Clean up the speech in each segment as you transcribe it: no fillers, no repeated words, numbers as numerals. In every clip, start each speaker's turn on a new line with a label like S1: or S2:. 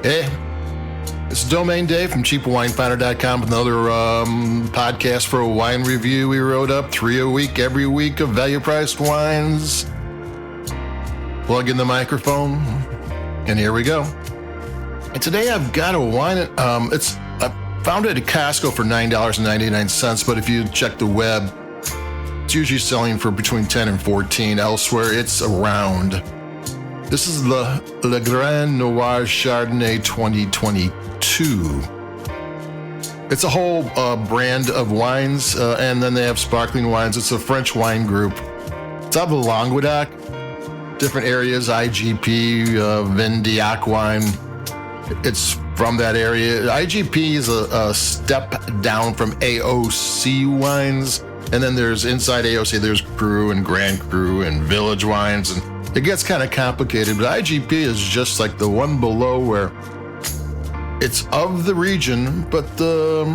S1: Hey, it's Domain Dave from CheapWineFinder.com with another podcast for a wine review. We wrote up 3 a week, every week of value-priced wines. Plug in the microphone, and here we go. And today I've got a wine. I found it at Costco for $9.99, but if you check the web, it's usually selling for between $10 and $14. Elsewhere, it's around. This is Le Grand Noir Chardonnay 2022. It's a whole brand of wines, and then they have sparkling wines. It's a French wine group. It's out of the Languedoc, different areas, IGP, Viognier wine. It's from that area. IGP is a step down from AOC wines, and then there's inside AOC, there's Cru and Grand Cru and Village wines, and it gets kind of complicated, but IGP is just like the one below where it's of the region, but the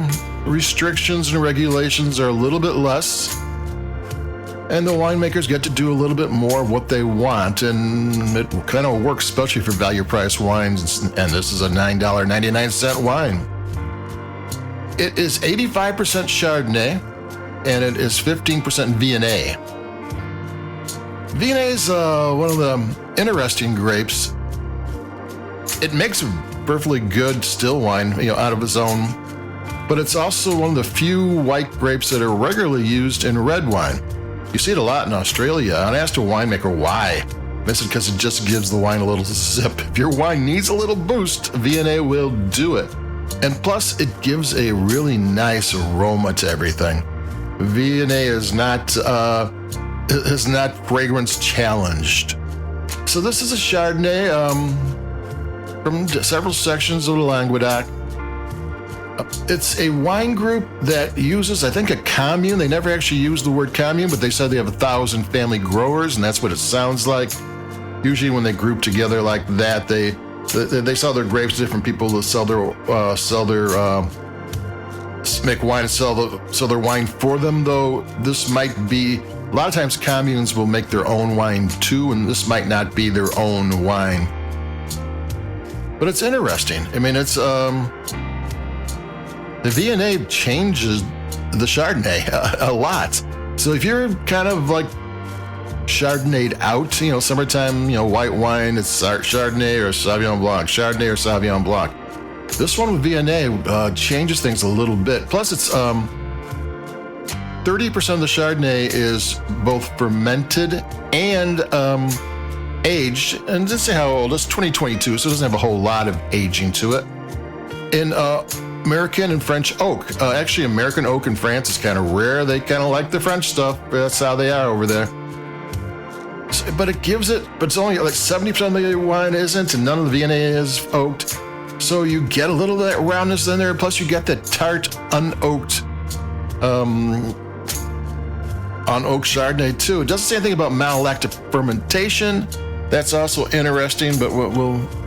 S1: restrictions and regulations are a little bit less, and the winemakers get to do a little bit more of what they want, and it kind of works especially for value-priced wines, and this is a $9.99 wine. It is 85% Chardonnay, and it is 15% Viognier. Viognier is one of the interesting grapes. It makes a perfectly good still wine, out of its own, but it's also one of the few white grapes that are regularly used in red wine. You see it a lot in Australia, and I asked a winemaker why. They said because it just gives the wine a little sip. If your wine needs a little boost, Viognier will do it. And plus, it gives a really nice aroma to everything. Viognier is not fragrance challenged. So this is a Chardonnay from several sections of the Languedoc. It's a wine group that uses, I think, a commune. They never actually use the word commune, but they said they have 1,000 family growers, and that's what it sounds like. Usually when they group together like that, they sell their grapes to different people that make wine and sell their wine for them, though this might be, a lot of times communes will make their own wine too, and this might not be their own wine. But it's interesting. I mean, it's, the Viognier changes the Chardonnay a lot. So if you're kind of like Chardonnayed out, summertime, white wine, it's Chardonnay or Sauvignon Blanc, Chardonnay or Sauvignon Blanc. This one with Viognier changes things a little bit. Plus, it's 30% of the Chardonnay is both fermented and aged. And let's say how old. It's 2022, so it doesn't have a whole lot of aging to it. In American and French oak. Actually, American oak in France is kind of rare. They kind of like the French stuff. That's how they are over there. But it gives it, but it's only like 70% of the wine isn't, and none of the Viognier is oaked. So you get a little of that roundness in there, plus you get that tart, unoaked, unoaked Chardonnay too. It doesn't say anything about malolactic fermentation. That's also interesting, but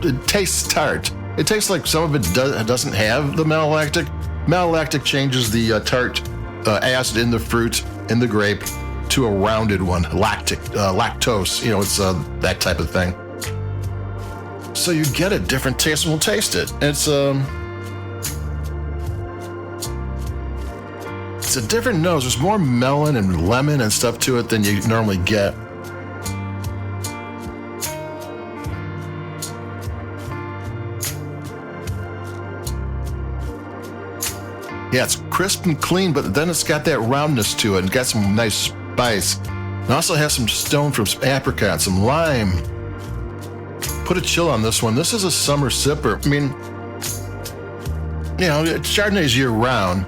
S1: it tastes tart. It tastes like some of it doesn't have the malolactic. Malolactic changes the tart acid in the fruit, in the grape, to a rounded one, lactose. It's that type of thing. So you get a different taste, and we'll taste it. It's a different nose. There's more melon and lemon and stuff to it than you normally get. Yeah, it's crisp and clean, but then it's got that roundness to it and got some nice spice. It also has some stone from some apricot, some lime. Put a chill on this one. This is a summer sipper. I mean, Chardonnay's year round,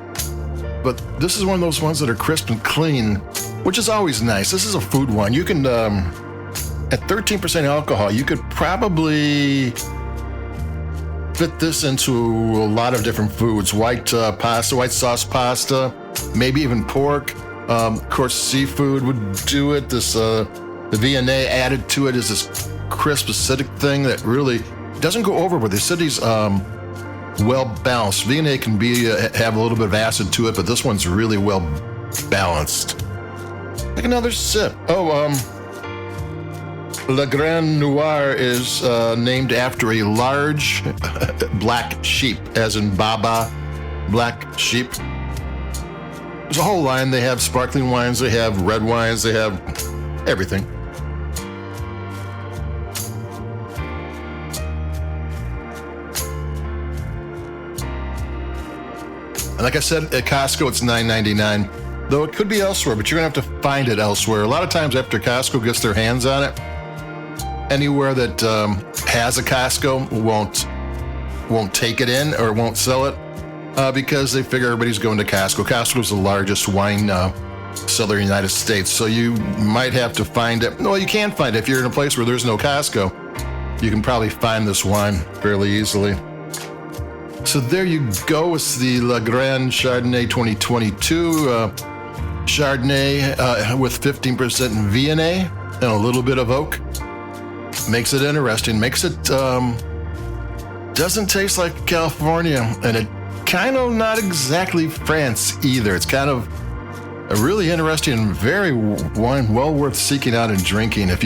S1: but this is one of those ones that are crisp and clean, which is always nice. This is a food wine. You can, at 13% alcohol, you could probably fit this into a lot of different foods. White pasta, white sauce pasta, maybe even pork. Of course, seafood would do it. The Viognier added to it is this crisp, acidic thing that really doesn't go over, but the acidity's well balanced. Viognier can have a little bit of acid to it, but this one's really well balanced. Take another sip. Le Grand Noir is named after a large black sheep, as in Baba, black sheep. There's a whole line. They have sparkling wines, they have red wines, they have everything. And like I said, at Costco, it's $9.99, though it could be elsewhere, but you're going to have to find it elsewhere. A lot of times after Costco gets their hands on it, anywhere that has a Costco won't take it in or won't sell it because they figure everybody's going to Costco. Costco is the largest wine seller in the United States, so you might have to find it. Well, you can find it. If you're in a place where there's no Costco, you can probably find this wine fairly easily. So there you go. It's the Le Grand Chardonnay 2022 Chardonnay with 15% Viognier and a little bit of oak. Makes it interesting. Makes it doesn't taste like California, and it kind of not exactly France either. It's kind of a really interesting and very wine well worth seeking out and drinking. If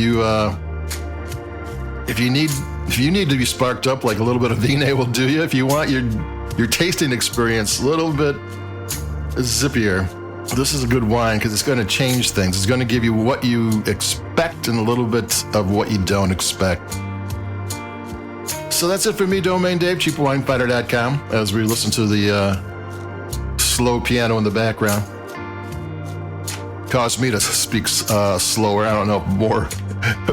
S1: you need to be sparked up, like a little bit of Viognier will do you. If you want your tasting experience a little bit zippier, this is a good wine because it's going to change things. It's going to give you what you expect and a little bit of what you don't expect. So that's it for me, Domain Dave, cheapwinefinder.com, as we listen to the slow piano in the background. Caused me to speak slower. I don't know,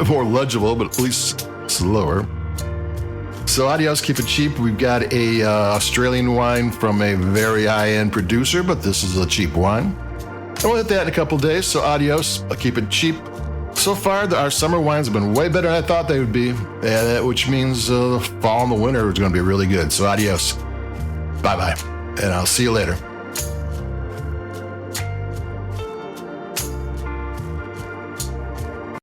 S1: more legible, but at least slower. So adios, keep it cheap. We've got a Australian wine from a very high-end producer, but this is a cheap wine. And we'll hit that in a couple days, so adios, I'll keep it cheap. So far, our summer wines have been way better than I thought they would be, which means the fall and the winter is going to be really good. So adios. Bye-bye, and I'll see you later.